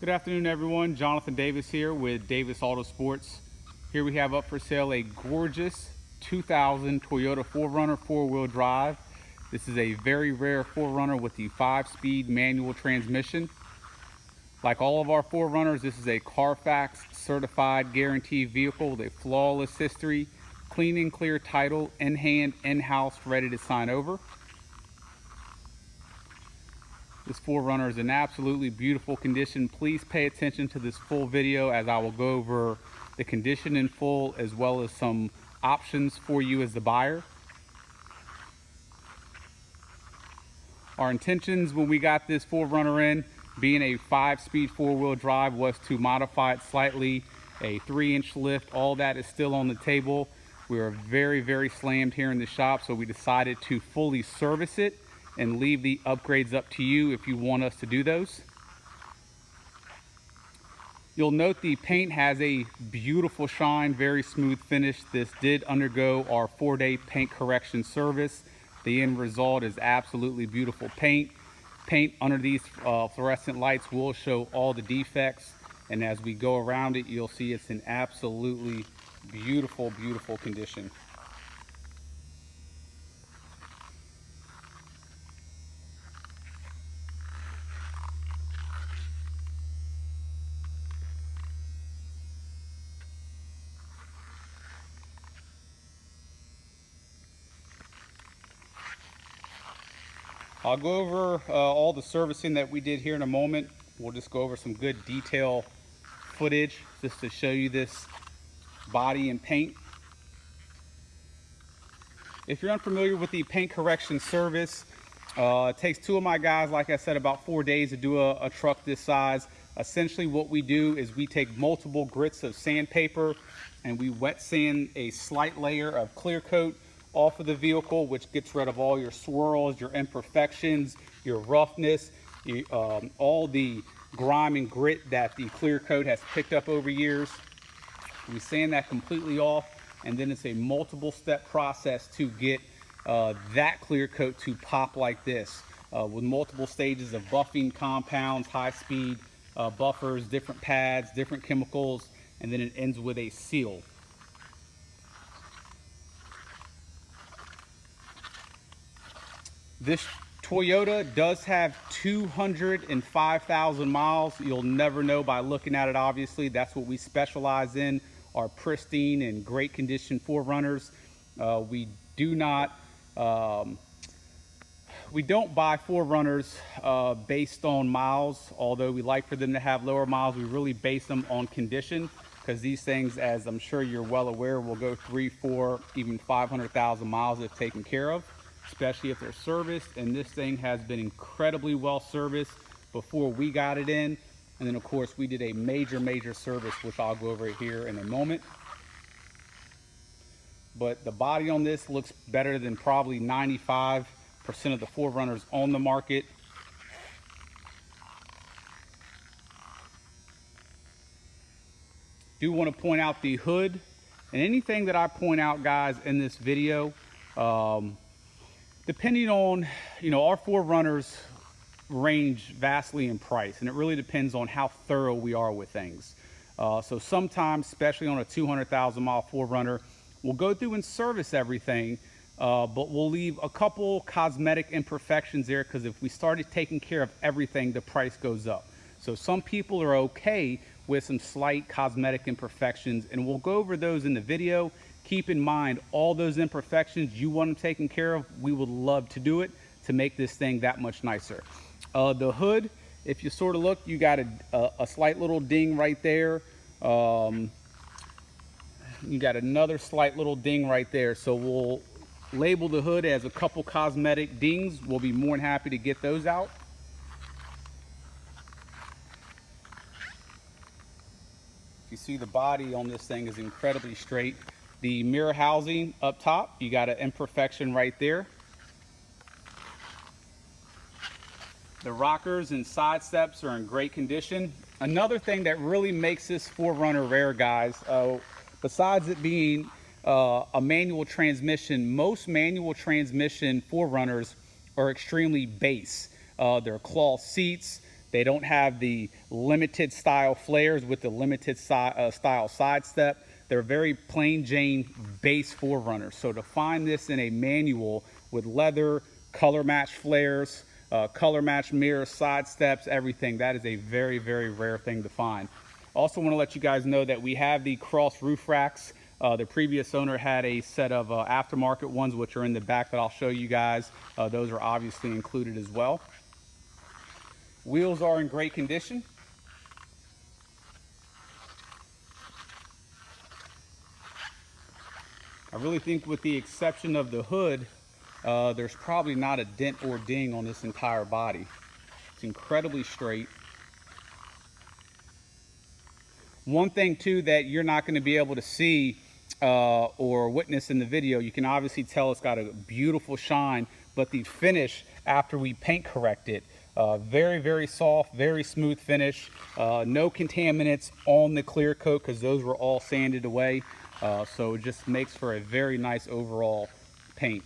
Good afternoon, everyone. Jonathan Davis here with Davis AutoSports. Here we have up for sale a gorgeous 2000 Toyota 4Runner four-wheel drive. This is a very rare 4Runner with the 5-speed manual transmission. Like all of our 4Runners, this is a Carfax certified guaranteed vehicle with a flawless history, clean and clear title, in hand, in-house, ready to sign over. This 4Runner is in absolutely beautiful condition. Please pay attention to this full video as I will go over the condition in full as well as some options for you as the buyer. Our intentions when we got this 4Runner in, being a 5-speed four-wheel drive, was to modify it slightly, a 3-inch lift. All that is still on the table. We are very slammed here in the shop, so we decided to fully service it and leave the upgrades up to you if you want us to do those. You'll note the paint has a beautiful shine, very smooth finish. This did undergo our 4-day paint correction service. The end result is absolutely beautiful paint. Paint under these fluorescent lights will show all the defects, and as we go around it, you'll see it's in absolutely beautiful condition. I'll go over all the servicing that we did here in a moment. We'll just go over some good detail footage just to show you this body and paint. If you're unfamiliar with the paint correction service, it takes two of my guys, like I said, about 4 days to do a truck this size. Essentially what we do is we take multiple grits of sandpaper and we wet sand a slight layer of clear coat off of the vehicle, which gets rid of all your swirls, your imperfections, your roughness, all the grime and grit that the clear coat has picked up over years. We sand that completely off, and then it's a multiple step process to get that clear coat to pop like this, with multiple stages of buffing, compounds, high speed buffers, different pads, different chemicals, and then it ends with a seal. This Toyota does have 205,000 miles. You'll never know by looking at it, obviously. That's what we specialize in, are pristine and great condition 4Runners. We don't buy 4Runners based on miles, although we like for them to have lower miles. We really base them on condition, because these things, as I'm sure you're well aware, will go 3, 4, even 500,000 miles if taken care of, especially if they're serviced. And this thing has been incredibly well serviced before we got it in, and then of course we did a major service, which I'll go over here in a moment. But the body on this looks better than probably 95% of the 4Runners on the market. Do want to point out the hood, and anything that I point out, guys, in this video, depending on, our 4Runners range vastly in price, and it really depends on how thorough we are with things. So sometimes, especially on a 200,000 mile 4Runner, we'll go through and service everything, but we'll leave a couple cosmetic imperfections there, because if we started taking care of everything, the price goes up. So some people are okay with some slight cosmetic imperfections, and we'll go over those in the video. Keep in mind, all those imperfections, you want them taken care of, we would love to do it to make this thing that much nicer. The hood, if you sort of look, you got a slight little ding right there. You got another slight little ding right there. So we'll label the hood as a couple cosmetic dings. We'll be more than happy to get those out. You see the body on this thing is incredibly straight. The mirror housing up top, you got an imperfection right there. The rockers and side steps are in great condition. Another thing that really makes this 4Runner rare, guys, besides it being a manual transmission, most manual transmission 4Runners are extremely base. They're cloth seats. They don't have the limited style flares with the limited style side step. They're very plain Jane base 4Runners. So to find this in a manual with leather, color match flares, color match mirrors, side steps, everything, that is a very, very rare thing to find. Also want to let you guys know that we have the cross roof racks. The previous owner had a set of aftermarket ones, which are in the back that I'll show you guys. Those are obviously included as well. Wheels are in great condition. I really think with the exception of the hood, there's probably not a dent or ding on this entire body. It's incredibly straight. One thing too that you're not going to be able to see or witness in the video, you can obviously tell it's got a beautiful shine, but the finish after we paint correct it, very, very soft, very smooth finish. No contaminants on the clear coat because those were all sanded away. So it just makes for a very nice overall paint.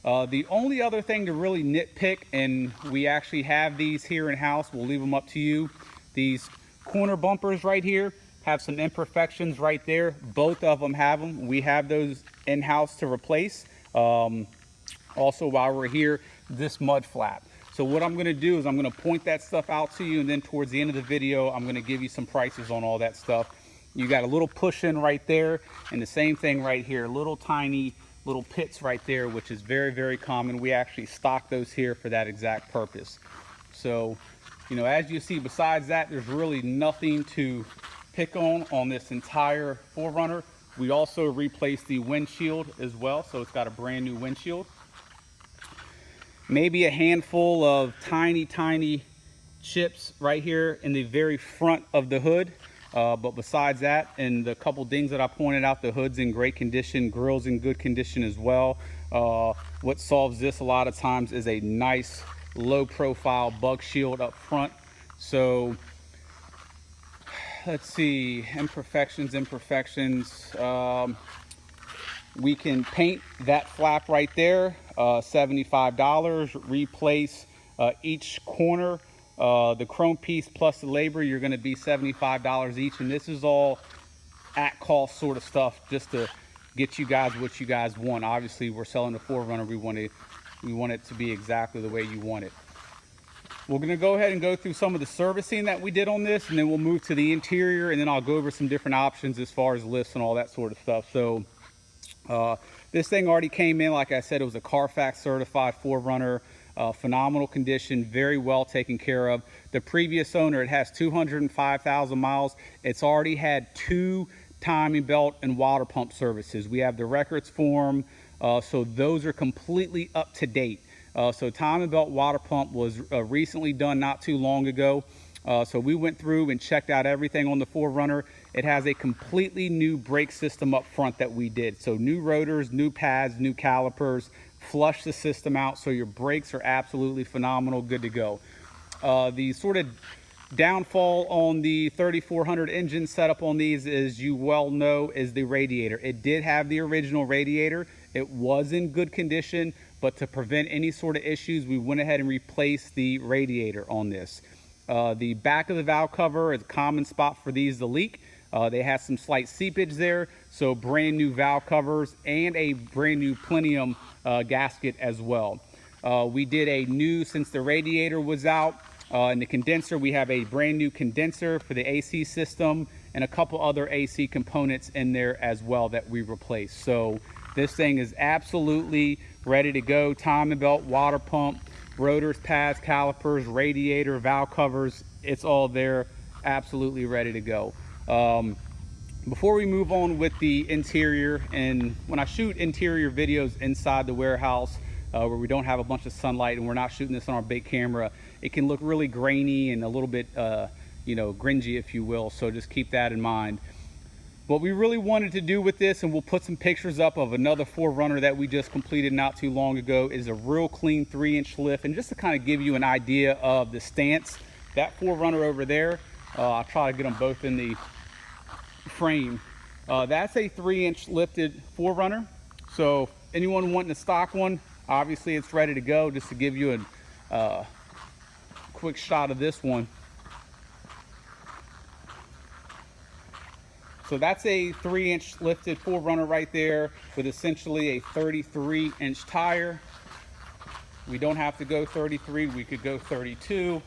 The only other thing to really nitpick, and we actually have these here in house, we'll leave them up to you. These corner bumpers right here have some imperfections right there. Both of them have them. We have those in house to replace. Also, while we're here, this mud flap. So what I'm going to do is I'm going to point that stuff out to you, and then towards the end of the video, I'm going to give you some prices on all that stuff. You got a little push in right there, and the same thing right here, little tiny little pits right there, which is very, very common. We actually stock those here for that exact purpose. So, you know, as you see, besides that, there's really nothing to pick on this entire 4Runner. We also replaced the windshield as well, so it's got a brand new windshield. Maybe a handful of tiny, tiny chips right here in the very front of the hood. But besides that, and the couple dings that I pointed out, the hood's in great condition, grill's in good condition as well. What solves this a lot of times is a nice low profile bug shield up front. So let's see, imperfections. We can paint that flap right there, $75. Replace each corner. The chrome piece plus the labor, you're going to be $75 each, and this is all at cost sort of stuff just to get you guys what you guys want. Obviously, we're selling the 4Runner. We want it to be exactly the way you want it. We're going to go ahead and go through some of the servicing that we did on this, and then we'll move to the interior, and then I'll go over some different options as far as lifts and all that sort of stuff. So this thing already came in, like I said, it was a Carfax certified 4Runner. Phenomenal condition, very well taken care of. The previous owner, it has 205,000 miles. It's already had 2 timing belt and water pump services. We have the records for them, so those are completely up to date. So timing belt, water pump was recently done not too long ago. So we went through and checked out everything on the 4Runner. It has a completely new brake system up front that we did. So new rotors, new pads, new calipers, flush the system out, so your brakes are absolutely phenomenal, good to go. The sort of downfall on the 3400 engine setup on these, as you well know, is the radiator. It did have the original radiator. It was in good condition, but to prevent any sort of issues, we went ahead and replaced the radiator on this. The back of the valve cover is a common spot for these to leak. They had some slight seepage there, so brand new valve covers and a brand new Plenium gasket as well. We did a new, since the radiator was out, and the condenser, we have a brand new condenser for the AC system and a couple other AC components in there as well that we replaced. So this thing is absolutely ready to go. Timing belt, water pump, rotors, pads, calipers, radiator, valve covers, it's all there, absolutely ready to go. Before we move on with the interior, and when I shoot interior videos inside the warehouse where we don't have a bunch of sunlight and we're not shooting this on our big camera, it can look really grainy and a little bit you know, gringy, if you will, so just keep that in mind. What we really wanted to do with this, and we'll put some pictures up of another 4Runner that we just completed not too long ago, is a real clean 3-inch lift. And just to kind of give you an idea of the stance, that 4Runner over there, I'll try to get them both in the frame. That's a 3-inch lifted 4Runner. So anyone wanting a stock one, obviously it's ready to go. Just to give you a quick shot of this one. So that's a 3-inch lifted 4Runner right there with essentially a 33-inch tire. We don't have to go 33, we could go 32.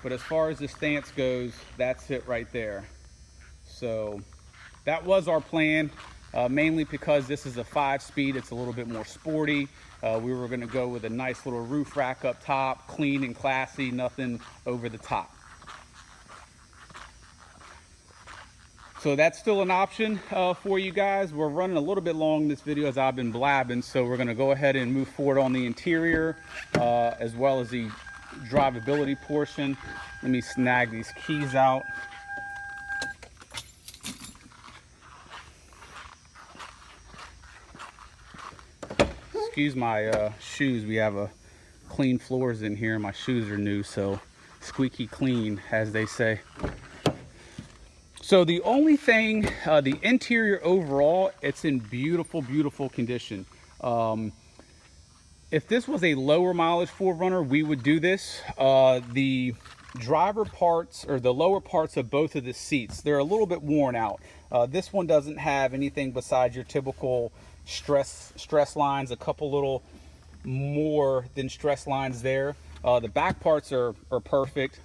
But as far as the stance goes, that's it right there. So that was our plan, mainly because this is a 5-speed, it's a little bit more sporty. We were gonna go with a nice little roof rack up top, clean and classy, nothing over the top. So that's still an option for you guys. We're running a little bit long in this video as I've been blabbing, so we're gonna go ahead and move forward on the interior as well as the drivability portion. Let me snag these keys out. Excuse my shoes, we have clean floors in here. My shoes are new, so squeaky clean, as they say. So the only thing, the interior overall, it's in beautiful, beautiful condition. If this was a lower mileage 4Runner, we would do this. The driver parts, or the lower parts of both of the seats, they're a little bit worn out. This one doesn't have anything besides your typical stress lines, a couple little more than stress lines there. The back parts are perfect,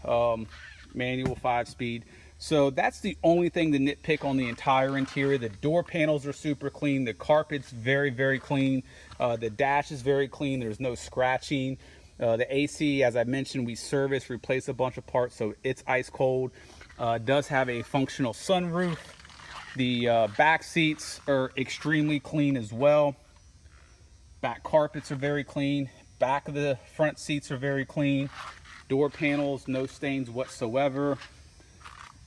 manual 5-speed. So that's the only thing to nitpick on the entire interior. The door panels are super clean. The carpet's very, very clean. The dash is very clean. There's no scratching. The AC, as I mentioned, we service, replace a bunch of parts, so it's ice cold. It does have a functional sunroof. The back seats are extremely clean as well. Back carpets are very clean. Back of the front seats are very clean. Door panels, no stains whatsoever.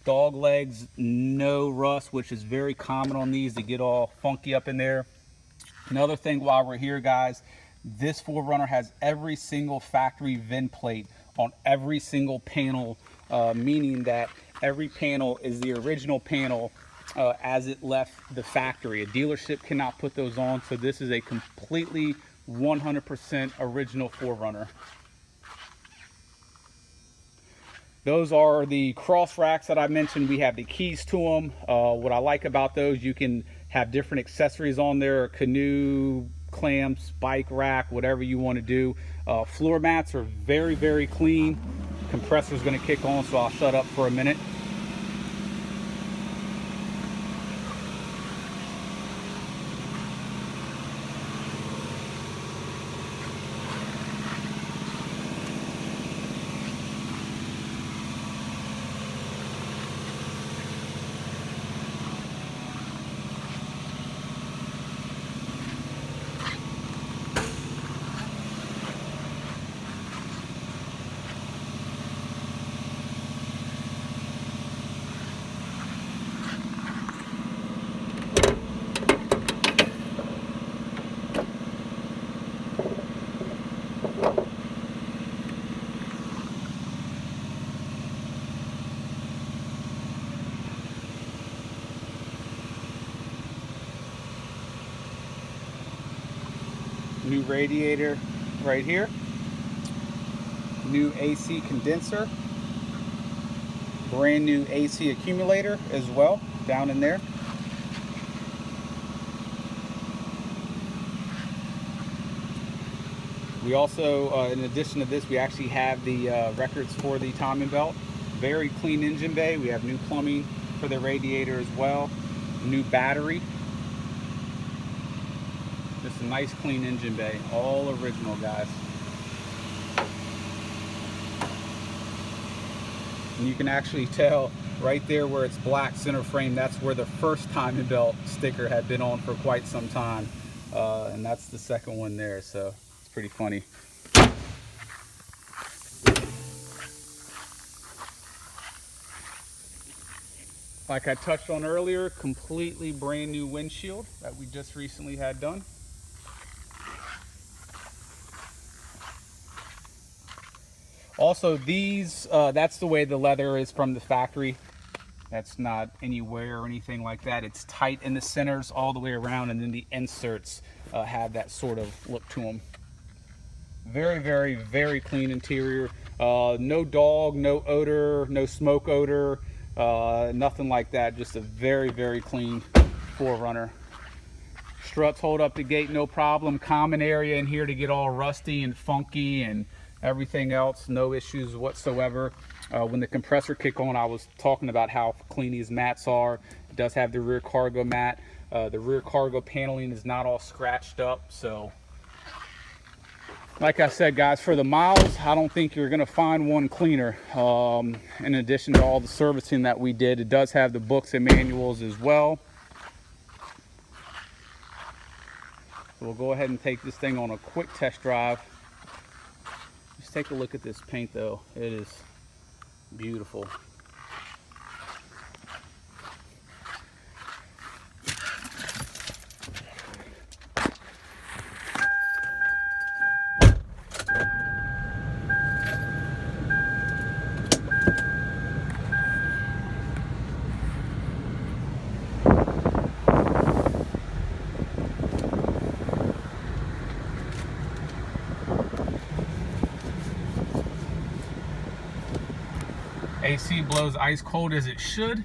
Dog legs, no rust, which is very common on these to get all funky up in there. Another thing while we're here, guys, this 4Runner has every single factory VIN plate on every single panel, meaning that every panel is the original panel as it left the factory. A dealership cannot put those on, so this is a completely 100% original 4Runner. Those are the cross racks that I mentioned. We have the keys to them. What I like about those, you can have different accessories on there, canoe, clamps, bike rack, whatever you want to do. Floor mats are very, very clean. Compressor's going to kick on, so I'll shut up for a minute. New radiator right here, new AC condenser, brand new AC accumulator as well down in there. We also, in addition to this, we actually have the records for the timing belt. Very clean engine bay. We have new plumbing for the radiator as well, new battery. Just a nice clean engine bay, all original, guys. And you can actually tell right there where it's black center frame, that's where the first timing belt sticker had been on for quite some time. And that's the second one there, so it's pretty funny. Like I touched on earlier, completely brand new windshield that we just recently had done. Also, these, that's the way the leather is from the factory. That's not any wear or anything like that. It's tight in the centers all the way around, and then the inserts have that sort of look to them. Very, very, very clean interior. No dog, no odor, no smoke odor, Nothing like that. Just a very, very clean 4Runner. Struts hold up the gate no problem. Common area in here to get all rusty and funky, and everything else, no issues whatsoever. When the compressor kicked on, I was talking about how clean these mats are. It does have the rear cargo mat. The rear cargo paneling is not all scratched up. So like I said, guys, for the miles, I don't think you're gonna find one cleaner. In addition to all the servicing that we did, it does have the books and manuals as well. So we'll go ahead and take this thing on a quick test drive. Just take a look at this paint though. It is beautiful. AC blows ice cold as it should.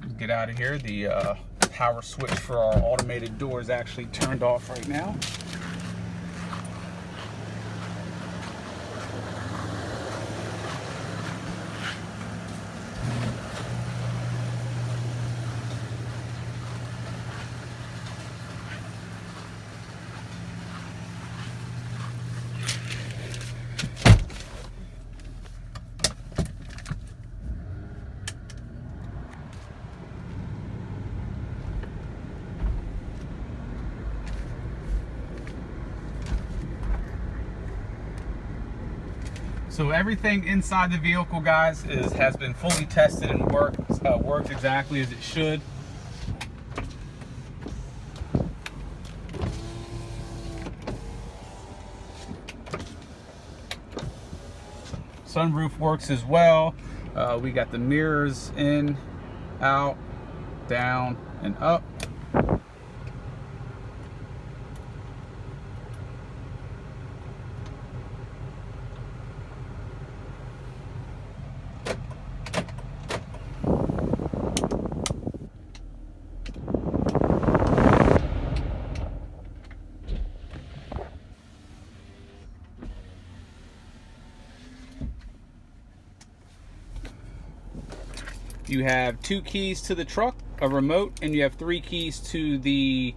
Let's get out of here. The power switch for our automated door is actually turned off right now. So everything inside the vehicle, guys, has been fully tested and worked exactly as it should. Sunroof works as well. We got the mirrors in, out, down, and up. You have 2 keys to the truck, a remote, and you have 3 keys to the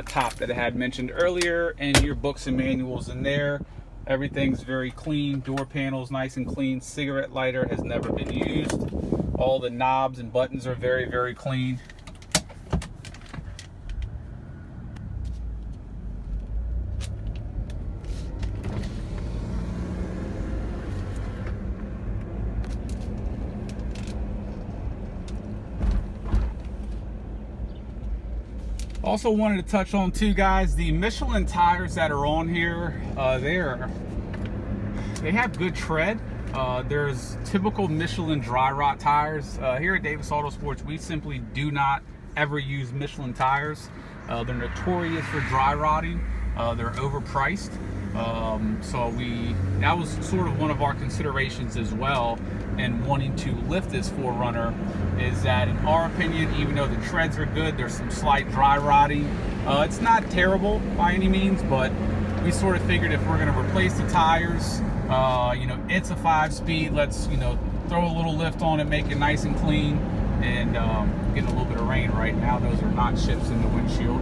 top that I had mentioned earlier, and your books and manuals in there. Everything's very clean. Door panels nice and clean. Cigarette lighter has never been used. All the knobs and buttons are very, very clean. Also wanted to touch on too, guys, the Michelin tires that are on here, they have good tread. There's typical Michelin dry rot tires. Here at Davis Autosports, we simply do not ever use Michelin tires. They're notorious for dry rotting. They're overpriced. So that was sort of one of our considerations as well in wanting to lift this 4Runner, is that in our opinion, even though the treads are good, there's some slight dry rotting. It's not terrible by any means, but we sort of figured if we're going to replace the tires, you know, it's a 5-speed, let's, you know, throw a little lift on it, make it nice and clean. And getting a little bit of rain right now. Those are not chips in the windshield.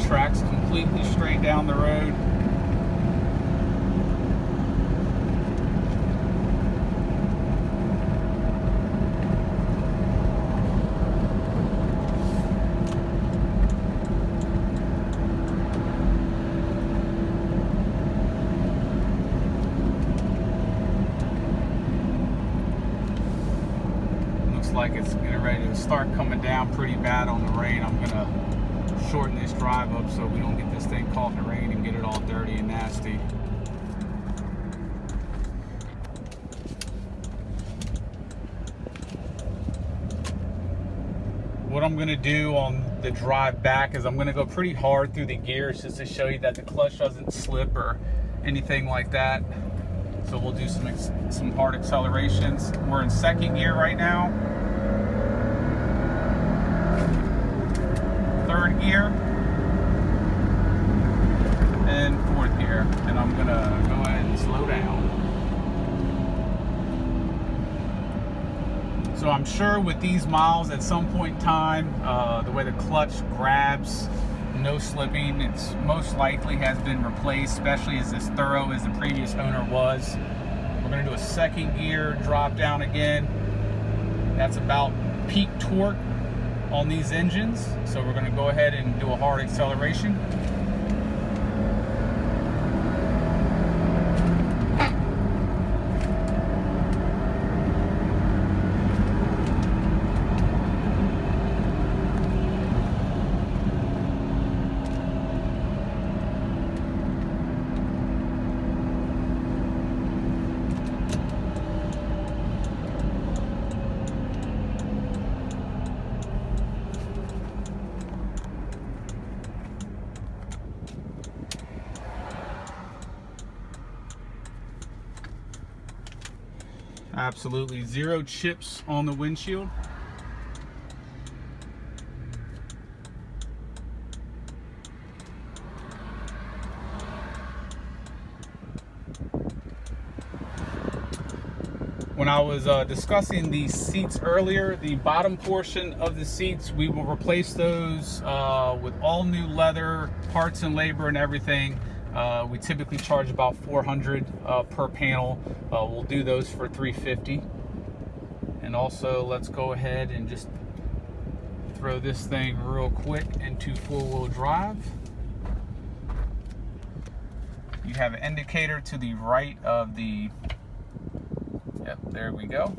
Tracks completely straight down the road. Looks like it's getting ready to start coming down pretty bad on the rain. I'm gonna shorten this drive up so we don't get this thing caught in the rain and get it all dirty and nasty. what I'm gonna do on the drive back is I'm gonna go pretty hard through the gears just to show you that the clutch doesn't slip or anything like that. So we'll do some hard accelerations. We're in second gear right now. Third gear. And fourth gear. And I'm gonna go ahead and slow down. So I'm sure with these miles at some point in time, the way the clutch grabs, no slipping, it's most likely has been replaced, especially as thorough as the previous owner was. We're gonna do a second gear drop down again. That's about peak torque on these engines. So we're gonna go ahead and do a hard acceleration. Absolutely zero chips on the windshield. When I was discussing the seats earlier, the bottom portion of the seats, we will replace those with all new leather, parts and labor and everything. We typically charge about $400 per panel. We'll do those for $350. And also, let's go ahead and just throw this thing real quick into four-wheel drive. You have an indicator to the right of the, yep, there we go.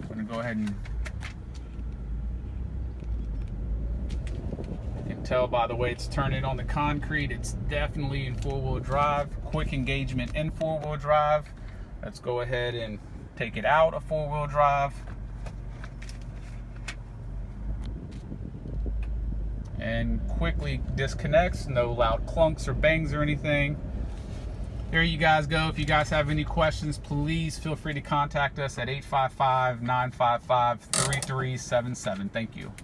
I'm gonna go ahead and, you can tell by the way it's turning on the concrete, it's definitely in four-wheel drive. Quick engagement in four-wheel drive. Let's go ahead and take it out of four-wheel drive. And quickly disconnects, no loud clunks or bangs or anything. There you guys go. If you guys have any questions, please feel free to contact us at 855-955-3377. Thank you.